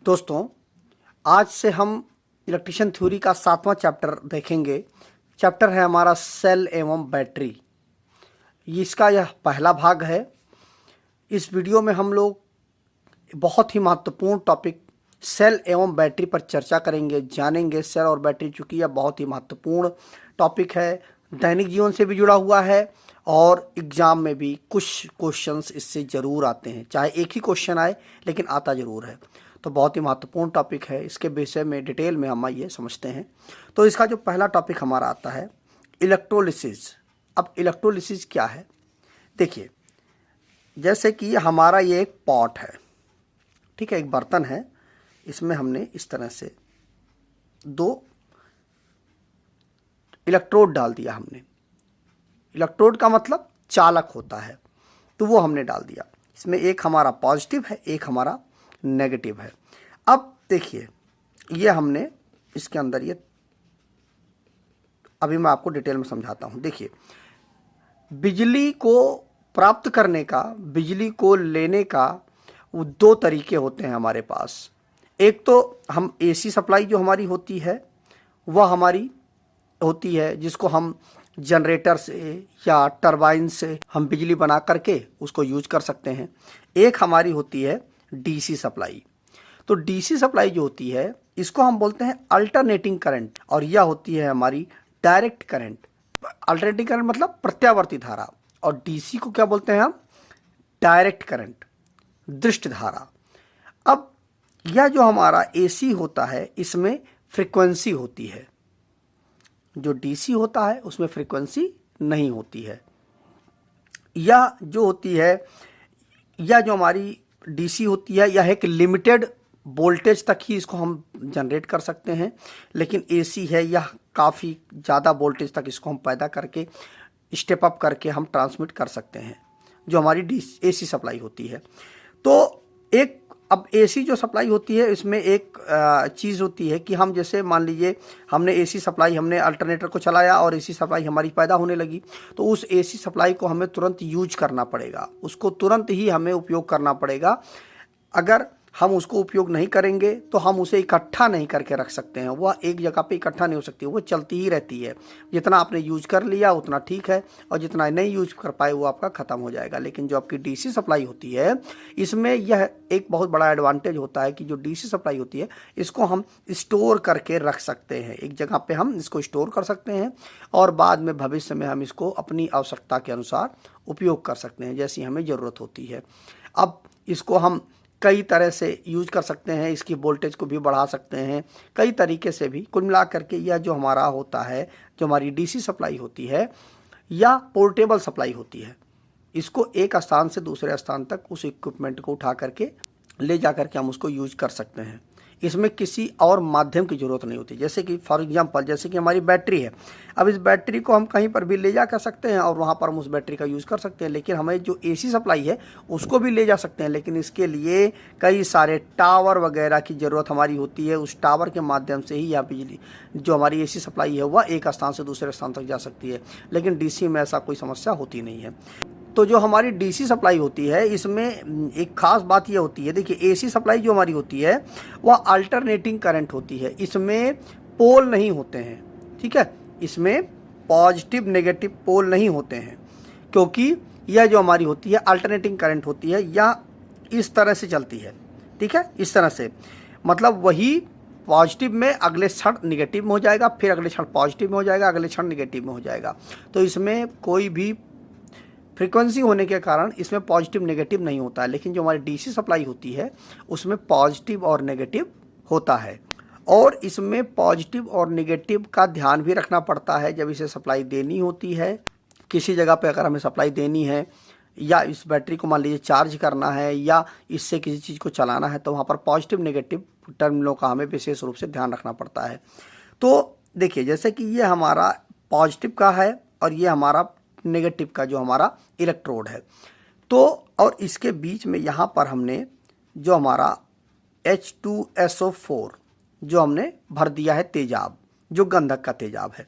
दोस्तों, आज से हम इलेक्ट्रिशियन थ्योरी का 7वां चैप्टर देखेंगे। चैप्टर है हमारा सेल एवं बैटरी। इसका यह पहला भाग है। इस वीडियो में हम लोग बहुत ही महत्वपूर्ण टॉपिक सेल एवं बैटरी पर चर्चा करेंगे, जानेंगे सेल और बैटरी। चूँकि यह बहुत ही महत्वपूर्ण टॉपिक है, दैनिक जीवन से भी जुड़ा हुआ है और एग्ज़ाम में भी कुछ क्वेश्चंस इससे ज़रूर आते हैं। चाहे एक ही क्वेश्चन आए लेकिन आता ज़रूर है। तो बहुत ही महत्वपूर्ण टॉपिक है। इसके विषय में डिटेल में हम ये समझते हैं। तो इसका जो पहला टॉपिक हमारा आता है इलेक्ट्रोलिसिस। अब इलेक्ट्रोलिसिस क्या है? देखिए, जैसे कि हमारा ये एक पॉट है, ठीक है, एक बर्तन है। इसमें हमने इस तरह से 2 इलेक्ट्रोड डाल दिया। हमने इलेक्ट्रोड का मतलब चालक होता है, तो वो हमने डाल दिया। इसमें एक हमारा पॉजिटिव है, एक हमारा नेगेटिव है। अब देखिए, ये हमने इसके अंदर ये अभी मैं आपको डिटेल में समझाता हूँ। देखिए, बिजली को प्राप्त करने का, बिजली को लेने का वो 2 तरीके होते हैं हमारे पास। एक तो हम एसी सप्लाई जो हमारी होती है वह हमारी होती है, जिसको हम जनरेटर से या टरबाइन से हम बिजली बना करके उसको यूज कर सकते हैं। एक हमारी होती है डीसी सप्लाई। तो डीसी सप्लाई जो होती है इसको हम बोलते हैं अल्टरनेटिंग करंट, और यह होती है हमारी डायरेक्ट करंट। अल्टरनेटिंग करंट मतलब प्रत्यावर्ती धारा, और डीसी को क्या बोलते हैं हम? डायरेक्ट करंट, दृष्ट धारा। अब यह जो हमारा एसी होता है इसमें फ्रीक्वेंसी होती है, जो डीसी होता है उसमें फ्रीक्वेंसी नहीं होती है। यह जो होती है, यह जो हमारी डीसी होती है, यह एक लिमिटेड वोल्टेज तक ही इसको हम जनरेट कर सकते हैं। लेकिन एसी है, यह काफ़ी ज़्यादा वोल्टेज तक इसको हम पैदा करके स्टेप अप करके हम ट्रांसमिट कर सकते हैं, जो हमारी एसी सप्लाई होती है। तो एक अब एसी जो सप्लाई होती है इसमें एक चीज़ होती है कि हम जैसे मान लीजिए हमने एसी सप्लाई, हमने अल्टरनेटर को चलाया और एसी सप्लाई हमारी पैदा होने लगी, तो उस एसी सप्लाई को हमें तुरंत यूज करना पड़ेगा, उसको तुरंत ही हमें उपयोग करना पड़ेगा। अगर हम उसको उपयोग नहीं करेंगे तो हम उसे इकट्ठा नहीं करके रख सकते हैं। वह एक जगह पे इकट्ठा नहीं हो सकती, वो चलती ही रहती है। जितना आपने यूज कर लिया उतना ठीक है, और जितना नहीं यूज कर पाए वो आपका ख़त्म हो जाएगा। लेकिन जो आपकी डीसी सप्लाई होती है इसमें यह एक बहुत बड़ा एडवांटेज होता है कि जो डीसी सप्लाई होती है इसको हम स्टोर करके रख सकते हैं। एक जगह पर हम इसको स्टोर कर सकते हैं और बाद में भविष्य में हम इसको अपनी आवश्यकता के अनुसार उपयोग कर सकते हैं, जैसी हमें ज़रूरत होती है। अब इसको हम कई तरह से यूज कर सकते हैं, इसकी वोल्टेज को भी बढ़ा सकते हैं कई तरीके से भी। कुल मिला करके यह जो हमारा होता है, जो हमारी डीसी सप्लाई होती है या पोर्टेबल सप्लाई होती है, इसको एक स्थान से दूसरे स्थान तक उस इक्विपमेंट को उठा करके ले जा करके हम उसको यूज कर सकते हैं। इसमें किसी और माध्यम की ज़रूरत नहीं होती। जैसे कि फॉर एग्जांपल, जैसे कि हमारी बैटरी है, अब इस बैटरी को हम कहीं पर भी ले जा कर सकते हैं और वहाँ पर हम उस बैटरी का यूज़ कर सकते हैं। लेकिन हमें जो एसी सप्लाई है उसको भी ले जा सकते हैं, लेकिन इसके लिए कई सारे टावर वगैरह की ज़रूरत हमारी होती है। उस टावर के माध्यम से ही यह बिजली जो हमारी एसी सप्लाई है वह एक स्थान से दूसरे स्थान तक जा सकती है। लेकिन डीसी में ऐसा कोई समस्या होती नहीं है। तो जो हमारी डीसी सप्लाई होती है इसमें एक ख़ास बात यह होती है, देखिए, एसी सप्लाई जो हमारी होती है वह अल्टरनेटिंग करंट होती है। इसमें पोल नहीं होते हैं, ठीक है, इसमें पॉजिटिव नेगेटिव पोल नहीं होते हैं, क्योंकि यह जो हमारी होती है अल्टरनेटिंग करंट होती है, यह इस तरह से चलती है, ठीक है, इस तरह से। मतलब वही पॉजिटिव में अगले क्षण निगेटिव में हो जाएगा, फिर अगले क्षण पॉजिटिव में हो जाएगा, अगले क्षण निगेटिव में हो जाएगा। तो इसमें कोई भी फ्रीक्वेंसी होने के कारण इसमें पॉजिटिव नेगेटिव नहीं होता है। लेकिन जो हमारी डीसी सप्लाई होती है उसमें पॉजिटिव और नेगेटिव होता है, और इसमें पॉजिटिव और नेगेटिव का ध्यान भी रखना पड़ता है जब इसे सप्लाई देनी होती है। किसी जगह पे अगर हमें सप्लाई देनी है या इस बैटरी को मान लीजिए चार्ज करना है या इससे किसी चीज़ को चलाना है, तो वहाँ पर पॉजिटिव नेगेटिव टर्मिनलों का हमें विशेष रूप से ध्यान रखना पड़ता है। तो देखिए, जैसे कि ये हमारा पॉजिटिव का है और ये हमारा नेगेटिव का जो हमारा इलेक्ट्रोड है, तो और इसके बीच में यहाँ पर हमने जो हमारा H2SO4 जो हमने भर दिया है तेजाब, जो गंधक का तेजाब है।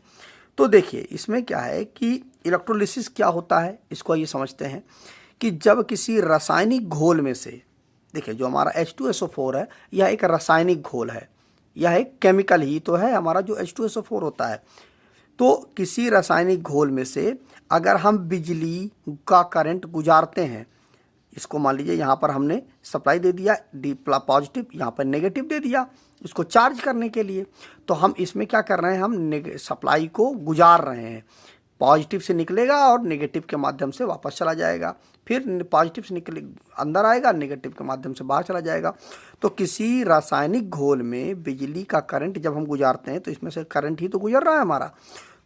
तो देखिए, इसमें क्या है कि इलेक्ट्रोलिसिस क्या होता है, इसको ये समझते हैं कि जब किसी रासायनिक घोल में से देखिए जो हमारा H2SO4 है यह एक रासायनिक घोल है, यह एक केमिकल ही तो है हमारा जो H2SO4 होता है। तो किसी रासायनिक घोल में से अगर हम बिजली का करंट गुजारते हैं, इसको मान लीजिए यहाँ पर हमने सप्लाई दे दिया डी पॉजिटिव, यहाँ पर नेगेटिव दे दिया इसको चार्ज करने के लिए, तो हम इसमें क्या कर रहे हैं, हम सप्लाई को गुजार रहे हैं। पॉजिटिव से निकलेगा और नेगेटिव के माध्यम से वापस चला जाएगा, फिर पॉजिटिव से निकले अंदर आएगा, नेगेटिव के माध्यम से बाहर चला जाएगा। तो किसी रासायनिक घोल में बिजली का करंट जब हम गुजारते हैं तो इसमें से करंट ही तो गुजर रहा है हमारा,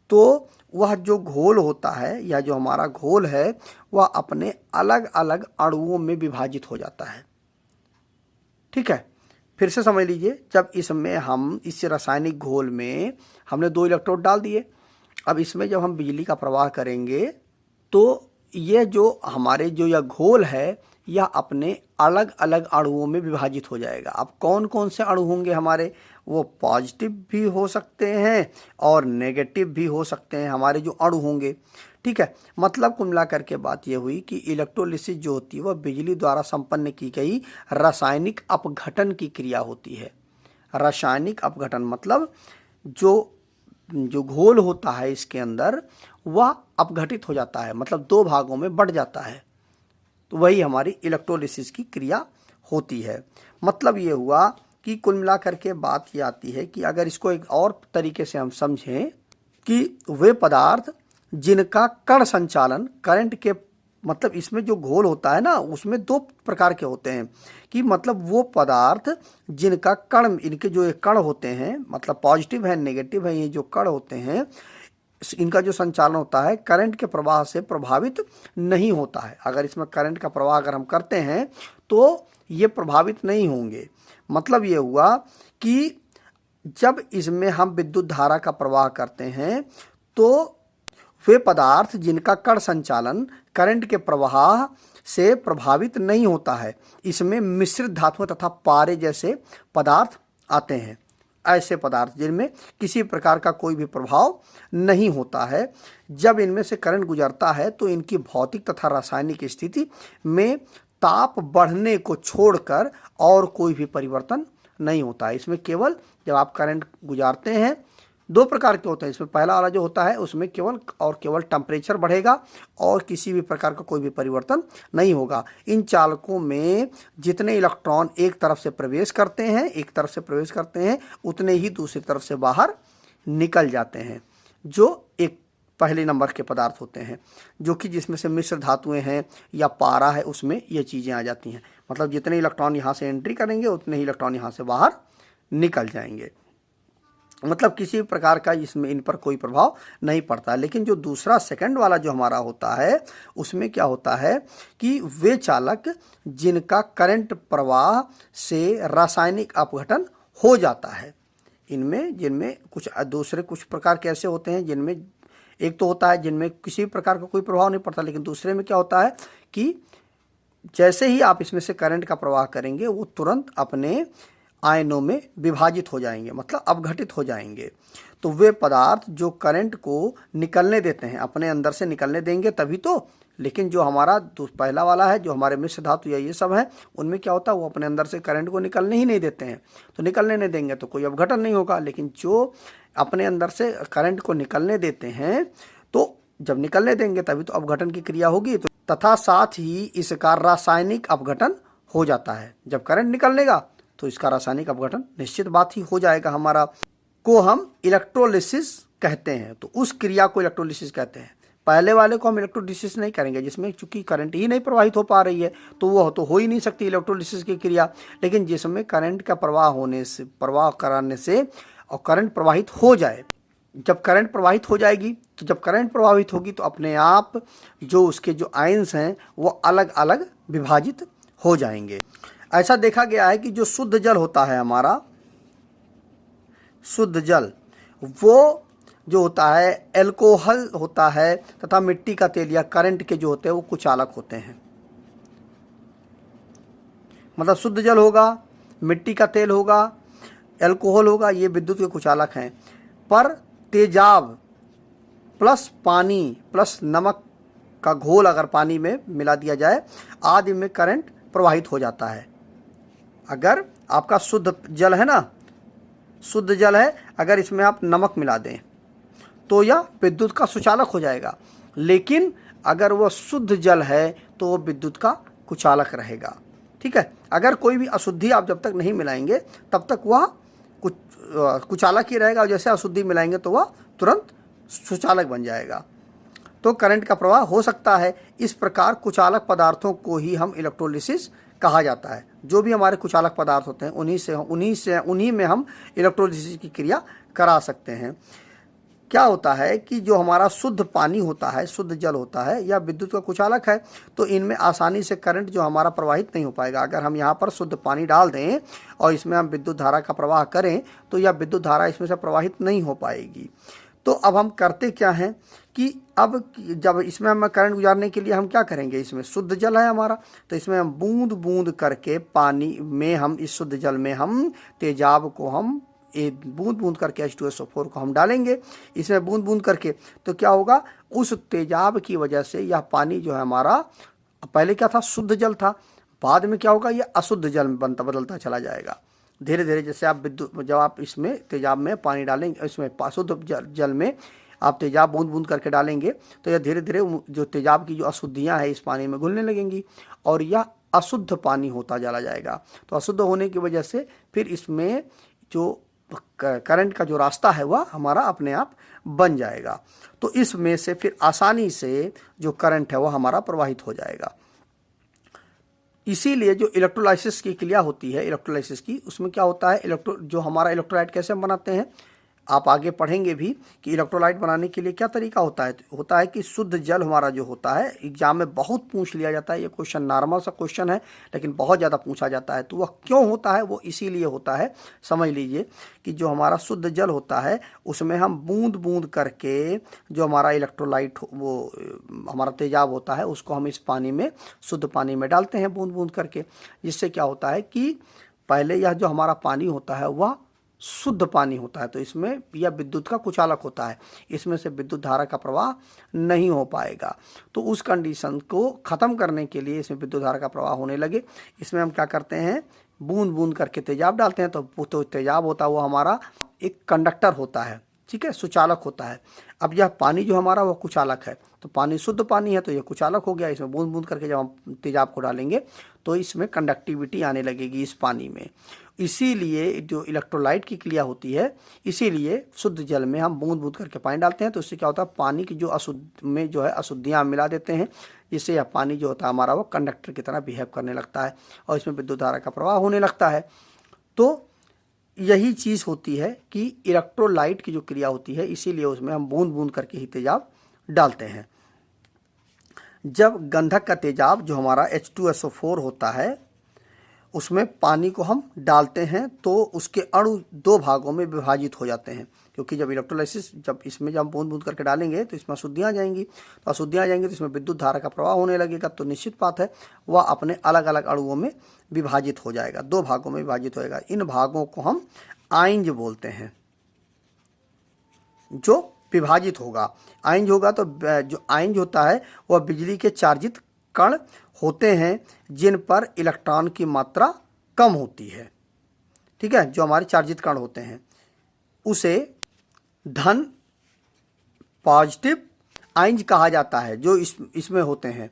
तो वह जो घोल होता है या जो हमारा घोल है वह अपने अलग अलग अणुओं में विभाजित हो जाता है। ठीक है, फिर से समझ लीजिए, जब इसमें हम इस रासायनिक घोल में हमने 2 इलेक्ट्रोड डाल दिए, अब इसमें जब हम बिजली का प्रवाह करेंगे तो ये जो हमारे जो यह घोल है यह अपने अलग अलग अणुओं में विभाजित हो जाएगा। अब कौन कौन से अणु होंगे हमारे, वो पॉजिटिव भी हो सकते हैं और नेगेटिव भी हो सकते हैं हमारे जो अणु होंगे। ठीक है, मतलब कुल मिलाकर के बात यह हुई कि इलेक्ट्रोलिसिस जो होती है वह बिजली द्वारा संपन्न की गई रासायनिक अपघटन की क्रिया होती है। रासायनिक अपघटन मतलब जो घोल होता है इसके अंदर वह अपघटित हो जाता है, मतलब 2 भागों में बढ़ जाता है, तो वही हमारी इलेक्ट्रोलिसिस की क्रिया होती है। मतलब ये हुआ कि कुल मिलाकर के बात ये आती है कि अगर इसको एक और तरीके से हम समझें कि वे पदार्थ जिनका कण संचालन करंट के, मतलब इसमें जो घोल होता है ना उसमें 2 प्रकार के होते हैं कि मतलब वो पदार्थ जिनका कण, इनके जो ये कण होते हैं, मतलब पॉजिटिव है नेगेटिव है, ये जो कण होते हैं इनका जो संचालन होता है करंट के प्रवाह से प्रभावित नहीं होता है। अगर इसमें करंट का प्रवाह अगर हम करते हैं तो ये प्रभावित नहीं होंगे। मतलब ये हुआ कि जब इसमें हम विद्युत धारा का प्रवाह करते हैं तो वे पदार्थ जिनका कण संचालन करंट के प्रवाह से प्रभावित नहीं होता है, इसमें मिश्रित धातुओं तथा पारे जैसे पदार्थ आते हैं। ऐसे पदार्थ जिनमें किसी प्रकार का कोई भी प्रभाव नहीं होता है, जब इनमें से करंट गुजरता है तो इनकी भौतिक तथा रासायनिक स्थिति में ताप बढ़ने को छोड़कर और कोई भी परिवर्तन नहीं होता है। इसमें केवल जब आप करंट गुजारते हैं 2 प्रकार के होते हैं, इसमें पहला वाला जो होता है उसमें केवल और केवल टेम्परेचर बढ़ेगा और किसी भी प्रकार का कोई भी परिवर्तन नहीं होगा। इन चालकों में जितने इलेक्ट्रॉन एक तरफ से प्रवेश करते हैं उतने ही दूसरी तरफ से बाहर निकल जाते हैं, जो एक पहले नंबर के पदार्थ होते हैं, जो कि जिसमें से मिश्र धातुएं हैं या पारा है उसमें ये चीज़ें आ जाती हैं। मतलब जितने इलेक्ट्रॉन यहाँ से एंट्री करेंगे उतने ही इलेक्ट्रॉन यहाँ से बाहर निकल जाएंगे, मतलब किसी प्रकार का इसमें इन पर कोई प्रभाव नहीं पड़ता। लेकिन जो दूसरा सेकंड वाला जो हमारा होता है उसमें क्या होता है कि वे चालक जिनका करंट प्रवाह से रासायनिक अपघटन हो जाता है, इनमें जिनमें कुछ प्रकार के ऐसे होते हैं जिनमें एक तो होता है जिनमें किसी प्रकार का कोई प्रभाव नहीं पड़ता, लेकिन दूसरे में क्या होता है कि जैसे ही आप इसमें से करंट का प्रवाह करेंगे वो तुरंत अपने आयनों में विभाजित हो जाएंगे, मतलब अपघटित हो जाएंगे। तो वे पदार्थ जो करंट को निकलने देते हैं, अपने अंदर से निकलने देंगे तभी तो, लेकिन जो हमारा पहला वाला है जो हमारे मिश्र धातु या ये सब है उनमें क्या होता है वो अपने अंदर से करंट को निकलने ही नहीं देते हैं, तो निकलने नहीं देंगे तो कोई अपघटन नहीं होगा। लेकिन जो अपने अंदर से करंट को निकलने देते हैं तो जब निकलने देंगे तभी तो अपघटन की क्रिया होगी, तो तथा साथ ही इसका रासायनिक अपघटन हो जाता है। जब करंट निकलेगा तो इसका रासायनिक अपघटन निश्चित बात ही हो जाएगा हमारा, को हम इलेक्ट्रोलिसिस कहते हैं। तो उस क्रिया को इलेक्ट्रोलिसिस कहते हैं। पहले वाले को हम इलेक्ट्रोलिसिस नहीं करेंगे जिसमें चूंकि करंट ही नहीं प्रवाहित हो पा रही है तो वो तो हो ही नहीं सकती इलेक्ट्रोलिसिस की क्रिया। लेकिन जिसमें करंट का प्रवाह कराने से और करंट प्रवाहित हो जाए, जब करंट प्रवाहित हो जाएगी तो जब करंट प्रवाहित होगी तो अपने आप जो उसके जो आयन्स हैं वो अलग अलग विभाजित हो जाएंगे। ऐसा देखा गया है कि जो शुद्ध जल होता है हमारा, शुद्ध जल वो जो होता है एल्कोहल होता है तथा मिट्टी का तेल या करंट के जो होते हैं वो कुचालक होते हैं। मतलब शुद्ध जल होगा, मिट्टी का तेल होगा, एल्कोहल होगा, ये विद्युत के कुचालक हैं। पर तेजाब प्लस पानी प्लस नमक का घोल अगर पानी में मिला दिया जाए आदि में करंट प्रवाहित हो जाता है। अगर आपका शुद्ध जल है ना, शुद्ध जल है, अगर इसमें आप नमक मिला दें तो यह विद्युत का सुचालक हो जाएगा, लेकिन अगर वह शुद्ध जल है तो वो विद्युत का कुचालक रहेगा। ठीक है, अगर कोई भी अशुद्धि आप जब तक नहीं मिलाएंगे तब तक वह कुचालक ही रहेगा, और जैसे अशुद्धि मिलाएंगे तो वह तुरंत सुचालक बन जाएगा। तो करंट का प्रवाह हो सकता है। इस प्रकार कुचालक पदार्थों को ही हम इलेक्ट्रोलिसिस कहा जाता है। जो भी हमारे कुचालक पदार्थ होते हैं उन्हीं में हम इलेक्ट्रोलिसिस की क्रिया करा सकते हैं। क्या होता है कि जो हमारा शुद्ध पानी होता है, शुद्ध जल होता है, या विद्युत का कुचालक है, तो इनमें आसानी से करंट जो हमारा प्रवाहित नहीं हो पाएगा। अगर हम यहाँ पर शुद्ध पानी डाल दें और इसमें हम विद्युत धारा का प्रवाह करें तो यह विद्युत धारा इसमें से प्रवाहित नहीं हो पाएगी। तो अब हम करते क्या हैं कि अब जब इसमें हम करंट गुजारने के लिए हम क्या करेंगे, इसमें शुद्ध जल है हमारा, तो इसमें हम बूंद बूंद करके पानी में हम इस शुद्ध जल में हम तेजाब को हम बूंद बूंद करके H2SO4 को हम डालेंगे इसमें बूंद बूंद करके। तो क्या होगा, उस तेजाब की वजह से यह पानी जो है हमारा, पहले क्या था, शुद्ध जल था, बाद में क्या होगा, यह अशुद्ध जल में बदलता चला जाएगा धीरे धीरे। जैसे आप जब आप इसमें तेजाब में पानी डालेंगे, इसमें शुद्ध जल में आप तेजाब बूंद बूंद करके डालेंगे तो यह धीरे धीरे जो तेजाब की जो अशुद्धियाँ हैं इस पानी में घुलने लगेंगी और यह अशुद्ध पानी होता चला जाएगा। तो अशुद्ध होने की वजह से फिर इसमें जो करंट का जो रास्ता है वह हमारा अपने आप बन जाएगा। तो इसमें से फिर आसानी से जो करंट है वह हमारा प्रवाहित हो जाएगा। इसीलिए जो इलेक्ट्रोलाइसिस की क्रिया होती है, इलेक्ट्रोलाइसिस की, उसमें क्या होता है, जो हमारा इलेक्ट्रोलाइट कैसे हम बनाते हैं, आप आगे पढ़ेंगे भी कि इलेक्ट्रोलाइट बनाने के लिए क्या तरीका होता है कि शुद्ध जल हमारा जो होता है, एग्जाम में बहुत पूछ लिया जाता है, ये क्वेश्चन नॉर्मल सा क्वेश्चन है लेकिन बहुत ज़्यादा पूछा जाता है। तो वह क्यों होता है, वो इसीलिए होता है, समझ लीजिए कि जो हमारा शुद्ध जल होता है उसमें हम बूंद बूंद करके जो हमारा इलेक्ट्रोलाइट वो हमारा तेजाब होता है उसको हम इस पानी में, शुद्ध पानी में डालते हैं बूंद बूंद करके, जिससे क्या होता है कि पहले यह जो हमारा पानी होता है वह शुद्ध पानी होता है, तो इसमें यह विद्युत का कुचालक होता है, इसमें से विद्युत धारा का प्रवाह नहीं हो पाएगा। तो उस कंडीशन को ख़त्म करने के लिए इसमें विद्युत धारा का प्रवाह होने लगे, इसमें हम क्या करते हैं, बूंद बूंद करके तेजाब डालते हैं। तो तेजाब होता है वो हमारा एक कंडक्टर होता है, ठीक है, सुचालक होता है। अब यह पानी जो हमारा वो कुचालक है, तो पानी शुद्ध पानी है तो यह कुचालक हो गया। इसमें बूंद बूंद करके जब हम तेजाब को डालेंगे तो इसमें कंडक्टिविटी आने लगेगी इस पानी में। इसीलिए जो इलेक्ट्रोलाइट की क्रिया होती है, इसीलिए शुद्ध जल में हम बूंद बूंद करके पानी डालते हैं, तो इससे क्या होता है, पानी की जो अशुद्ध में जो है अशुद्धियाँ मिला देते हैं, जिससे यह पानी जो होता है हमारा वो कंडक्टर की तरह बिहेव करने लगता है और इसमें विद्युत धारा का प्रवाह होने लगता है। तो यही चीज़ होती है कि इलेक्ट्रोलाइट की जो क्रिया होती है, इसीलिए उसमें हम बूंद बूंद करके ही तेजाब डालते हैं। जब गंधक का तेजाब जो हमारा H2SO4 होता है उसमें पानी को हम डालते हैं तो उसके अणु दो भागों में विभाजित हो जाते हैं, क्योंकि जब इलेक्ट्रोलाइसिस जब हम बूंद बूंद करके डालेंगे तो इसमें अशुद्धियाँ आ जाएंगी, तो अशुद्धियाँ आ जाएंगी तो इसमें विद्युत धारा का प्रवाह होने लगेगा। तो निश्चित बात है वह अपने अलग अलग अणुओं में विभाजित हो जाएगा, दो भागों में विभाजित होएगा। इन भागों को हम आयंज बोलते हैं। जो विभाजित होगा, आयंज होगा, तो जो आयंज होता है वह बिजली के चार्जित कण होते हैं जिन पर इलेक्ट्रॉन की मात्रा कम होती है, ठीक है, जो हमारे चार्जित कण होते हैं उसे धन पॉजिटिव आयंज कहा जाता है जो इसमें होते हैं,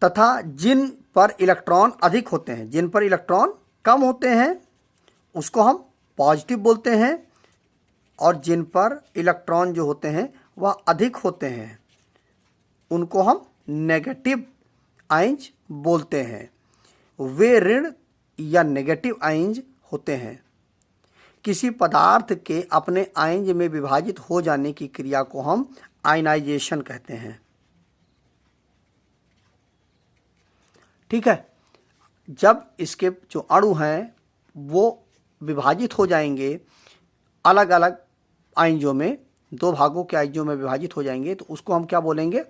तथा जिन पर इलेक्ट्रॉन अधिक होते हैं, जिन पर इलेक्ट्रॉन कम होते हैं उसको हम पॉजिटिव बोलते हैं, और जिन पर इलेक्ट्रॉन जो होते हैं वह अधिक होते हैं उनको हम नेगेटिव आयंज बोलते हैं। वे ऋण या नेगेटिव आयंज होते हैं। किसी पदार्थ के अपने आयंज में विभाजित हो जाने की क्रिया को हम आयनाइजेशन कहते हैं, ठीक है। जब इसके जो अणु हैं वो विभाजित हो जाएंगे अलग अलग आयंजों में, दो भागों के आयंजों में विभाजित हो जाएंगे, तो उसको हम क्या बोलेंगे,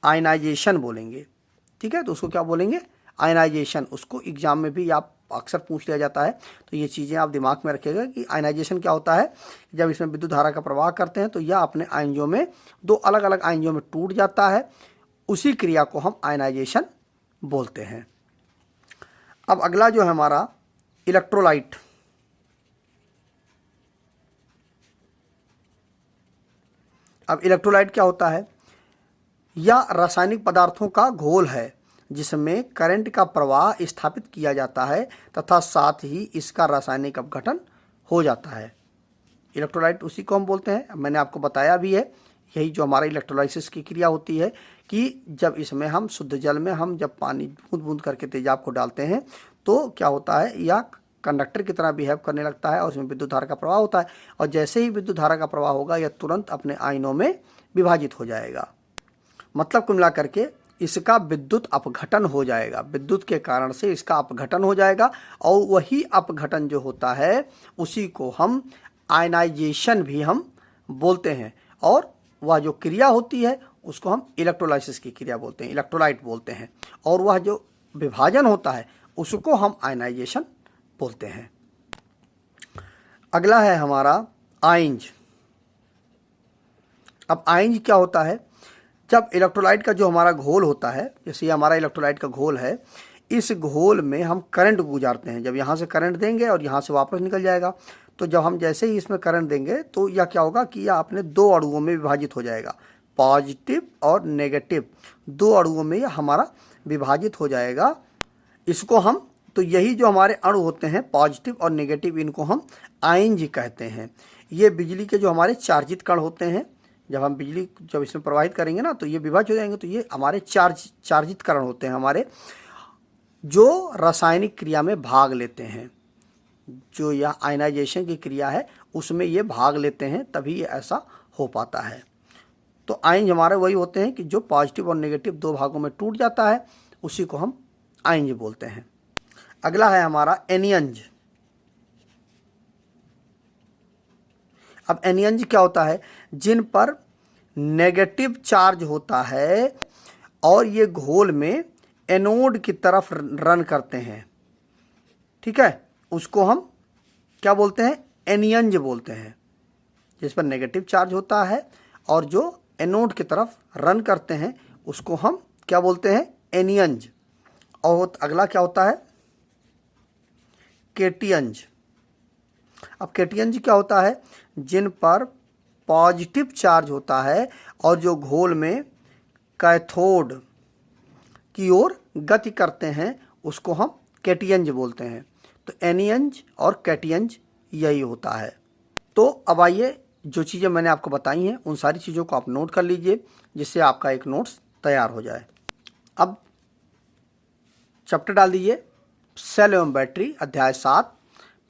आयनाइजेशन बोलेंगे, ठीक है। तो उसको क्या बोलेंगे, आयनाइजेशन। उसको एग्जाम में भी आप अक्सर पूछ लिया जाता है, तो ये चीज़ें आप दिमाग में रखिएगा कि आयनाइजेशन क्या होता है। जब इसमें विद्युत धारा का प्रवाह करते हैं तो यह अपने आयंजों में दो अलग अलग आयंजों में टूट जाता है, उसी क्रिया को हम आयनाइजेशन बोलते हैं। अब अगला जो है हमारा इलेक्ट्रोलाइट, अब इलेक्ट्रोलाइट क्या होता है? यह रासायनिक पदार्थों का घोल है जिसमें करंट का प्रवाह स्थापित किया जाता है तथा साथ ही इसका रासायनिक अपघटन हो जाता है। इलेक्ट्रोलाइट उसी को हम बोलते हैं, मैंने आपको बताया भी है, यही जो हमारा इलेक्ट्रोलाइसिस की क्रिया होती है कि जब इसमें हम शुद्ध जल में हम जब पानी बूंद बूंद करके तेजाब को डालते हैं तो क्या होता है, यह कंडक्टर की तरह बिहेव करने लगता है और उसमें विद्युत धारा का प्रवाह होता है, और जैसे ही विद्युत धारा का प्रवाह होगा यह तुरंत अपने आयनों में विभाजित हो जाएगा। मतलब कुल मिला करके इसका विद्युत अपघटन हो जाएगा, विद्युत के कारण से इसका अपघटन हो जाएगा, और वही अपघटन जो होता है उसी को हम आयनाइजेशन भी हम बोलते हैं, और वह जो क्रिया होती है उसको हम इलेक्ट्रोलाइसिस की क्रिया बोलते हैं, इलेक्ट्रोलाइट बोलते हैं, और वह जो विभाजन होता है उसको हम आयनाइजेशन बोलते हैं। अगला है हमारा आयंज। अब आयंज क्या होता है? जब इलेक्ट्रोलाइट का जो हमारा घोल होता है, जैसे ये हमारा इलेक्ट्रोलाइट का घोल है, इस घोल में हम करंट गुजारते हैं, जब यहाँ से करंट देंगे और यहाँ से वापस निकल जाएगा, तो जब हम जैसे ही इसमें करंट देंगे तो यह क्या होगा कि यह अपने दो अणुओं में विभाजित हो जाएगा, पॉजिटिव और नेगेटिव, दो अणुओं में यह हमारा विभाजित हो जाएगा। इसको हम, तो यही जो हमारे अणु होते हैं पॉजिटिव और नेगेटिव, इनको हम आयंज कहते हैं। ये बिजली के जो हमारे चार्जित कण होते हैं, जब हम बिजली जब इसमें प्रवाहित करेंगे ना तो ये विभाजित हो जाएंगे, तो ये हमारे चार्जित कण होते हैं हमारे, जो रासायनिक क्रिया में भाग लेते हैं, जो यह आयनाइजेशन की क्रिया है उसमें ये भाग लेते हैं, तभी ये ऐसा हो पाता है। तो आयंज हमारे वही होते हैं कि जो पॉजिटिव और नेगेटिव दो भागों में टूट जाता है, उसी को हम आयंज बोलते हैं। अगला है हमारा एनियंज। अब एनियंज क्या होता है? जिन पर नेगेटिव चार्ज होता है और ये घोल में एनोड की तरफ रन करते हैं, ठीक है, उसको हम क्या बोलते हैं? एनियंज बोलते हैं। जिस पर नेगेटिव चार्ज होता है और जो एनोड की तरफ रन करते हैं उसको हम क्या बोलते हैं? एनियंज। और अगला क्या होता है? केटियंज। अब केटियंज क्या होता है? जिन पर पॉजिटिव चार्ज होता है और जो घोल में कैथोड की ओर गति करते हैं उसको हम केटियंज बोलते हैं। तो एनियंज और केटियंज यही होता है। तो अब आइए, जो चीज़ें मैंने आपको बताई हैं उन सारी चीज़ों को आप नोट कर लीजिए, जिससे आपका एक नोट्स तैयार हो जाए। अब चैप्टर डाल दीजिए, सेल एवं बैटरी, अध्याय 7।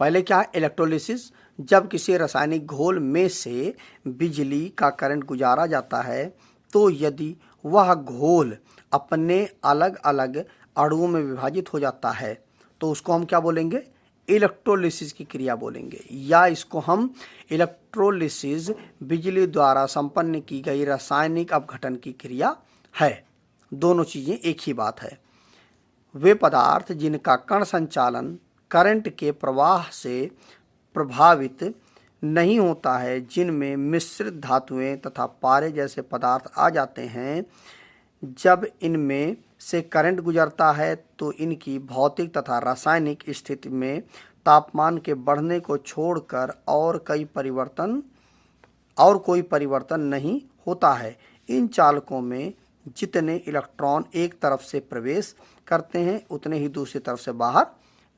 पहले क्या है? इलेक्ट्रोलिसिस। जब किसी रासायनिक घोल में से बिजली का करंट गुजारा जाता है तो यदि वह घोल अपने अलग अलग अणुओं में विभाजित हो जाता है तो उसको हम क्या बोलेंगे? इलेक्ट्रोलिसिस की क्रिया बोलेंगे, या इसको हम इलेक्ट्रोलिसिस बिजली द्वारा संपन्न की गई रासायनिक अपघटन की क्रिया है। दोनों चीज़ें एक ही बात है। वे पदार्थ जिनका कण संचालन करंट के प्रवाह से प्रभावित नहीं होता है, जिनमें मिश्रित धातुएं तथा पारे जैसे पदार्थ आ जाते हैं, जब इनमें से करंट गुजरता है तो इनकी भौतिक तथा रासायनिक स्थिति में तापमान के बढ़ने को छोड़कर और कोई परिवर्तन नहीं होता है। इन चालकों में जितने इलेक्ट्रॉन एक तरफ से प्रवेश करते हैं उतने ही दूसरी तरफ से बाहर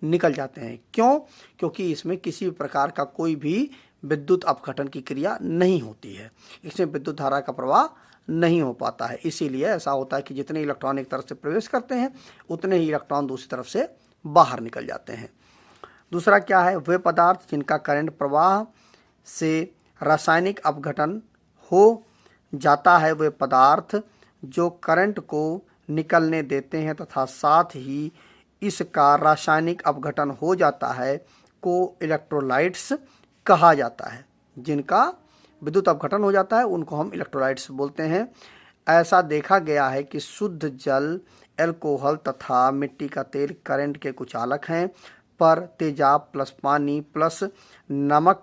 निकल जाते हैं। क्यों? क्योंकि इसमें किसी भी प्रकार का कोई भी विद्युत अपघटन की क्रिया नहीं होती है, इसमें विद्युत धारा का प्रवाह नहीं हो पाता है। इसीलिए ऐसा होता है कि जितने इलेक्ट्रॉन एक तरफ से प्रवेश करते हैं उतने ही इलेक्ट्रॉन दूसरी तरफ से बाहर निकल जाते हैं। दूसरा क्या है? वे पदार्थ जिनका करंट प्रवाह से रासायनिक अपघटन हो जाता है, वे पदार्थ जो करंट को निकलने देते हैं तथा साथ ही इसका रासायनिक अपघटन हो जाता है, को इलेक्ट्रोलाइट्स कहा जाता है। जिनका विद्युत अपघटन हो जाता है उनको हम इलेक्ट्रोलाइट्स बोलते हैं। ऐसा देखा गया है कि शुद्ध जल, एल्कोहल तथा मिट्टी का तेल करंट के कुचालक हैं, पर तेजाब प्लस पानी प्लस नमक,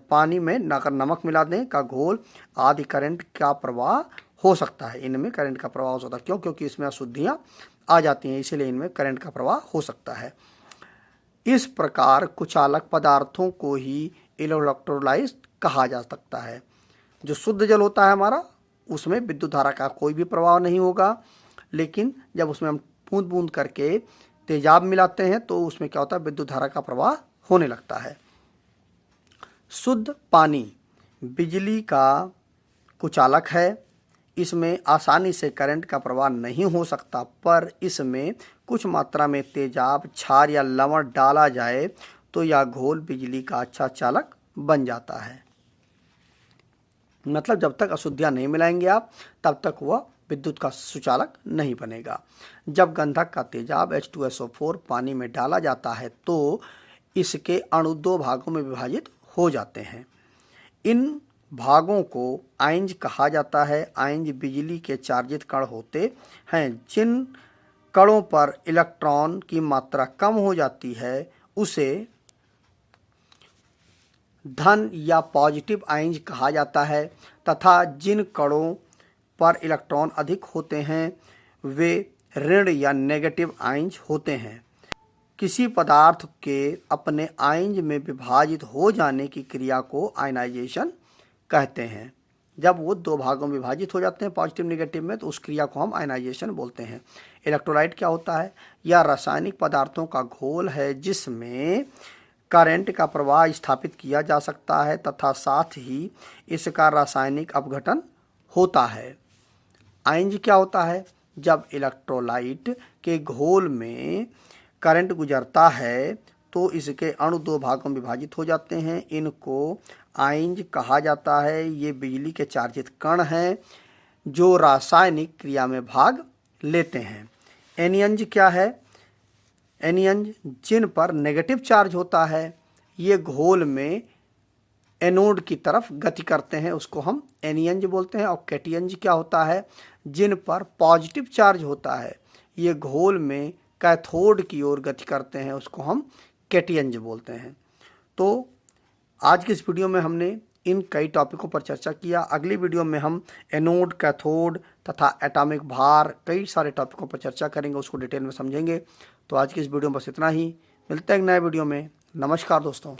पानी में अगर नमक मिला दें का घोल आदि करंट का प्रवाह हो सकता है। इनमें करंट का प्रवाह हो सकता है। क्यों? क्योंकि इसमें अशुद्धियाँ आ जाती हैं, इसीलिए इनमें करंट का प्रवाह हो सकता है। इस प्रकार कुचालक पदार्थों को ही इलेक्ट्रोलाइट कहा जा सकता है। जो शुद्ध जल होता है हमारा, उसमें विद्युत धारा का कोई भी प्रभाव नहीं होगा, लेकिन जब उसमें हम बूंद बूंद करके तेजाब मिलाते हैं तो उसमें क्या होता है, विद्युत धारा का प्रवाह होने लगता है। शुद्ध पानी बिजली का कुचालक है। इसमें आसानी से करंट का प्रवाह नहीं हो सकता, पर इसमें कुछ मात्रा में तेजाब, क्षार या लवण डाला जाए तो यह घोल बिजली का अच्छा चालक बन जाता है। मतलब जब तक अशुद्धियाँ नहीं मिलाएंगे आप, तब तक वह विद्युत का सुचालक नहीं बनेगा। जब गंधक का तेजाब H2SO4 पानी में डाला जाता है तो इसके अणु दो भागों में विभाजित हो जाते हैं। इन भागों को आयंज कहा जाता है। आयंज बिजली के चार्जित कण होते हैं। जिन कणों पर इलेक्ट्रॉन की मात्रा कम हो जाती है उसे धन या पॉजिटिव आयंज कहा जाता है, तथा जिन कणों पर इलेक्ट्रॉन अधिक होते हैं वे ऋण या नेगेटिव आयंज होते हैं। किसी पदार्थ के अपने आयंज में विभाजित हो जाने की क्रिया को आयनाइजेशन कहते हैं। जब वो दो भागों में विभाजित हो जाते हैं पॉजिटिव नेगेटिव में, तो उस क्रिया को हम आयनाइजेशन बोलते हैं। इलेक्ट्रोलाइट क्या होता है? यह रासायनिक पदार्थों का घोल है जिसमें करंट का प्रवाह स्थापित किया जा सकता है तथा साथ ही इसका रासायनिक अपघटन होता है। आयंज क्या होता है? जब इलेक्ट्रोलाइट के घोल में करंट गुजरता है तो इसके अणु दो भागों में विभाजित हो जाते हैं। इनको आयंज कहा जाता है। ये बिजली के चार्जित कण हैं जो रासायनिक क्रिया में भाग लेते हैं। एनियंज क्या है? एनियंज जिन पर नेगेटिव चार्ज होता है, ये घोल में एनोड की तरफ गति करते हैं, उसको हम एनियंज बोलते हैं। और कैटियंज क्या होता है? जिन पर पॉजिटिव चार्ज होता है, ये घोल में कैथोड की ओर गति करते हैं, उसको हम कैटियंज बोलते हैं। तो आज की इस वीडियो में हमने इन कई टॉपिकों पर चर्चा किया। अगली वीडियो में हम एनोड, कैथोड तथा एटॉमिक भार, कई सारे टॉपिकों पर चर्चा करेंगे, उसको डिटेल में समझेंगे। तो आज की इस वीडियो में बस इतना ही। मिलते हैं एक नए वीडियो में। नमस्कार दोस्तों।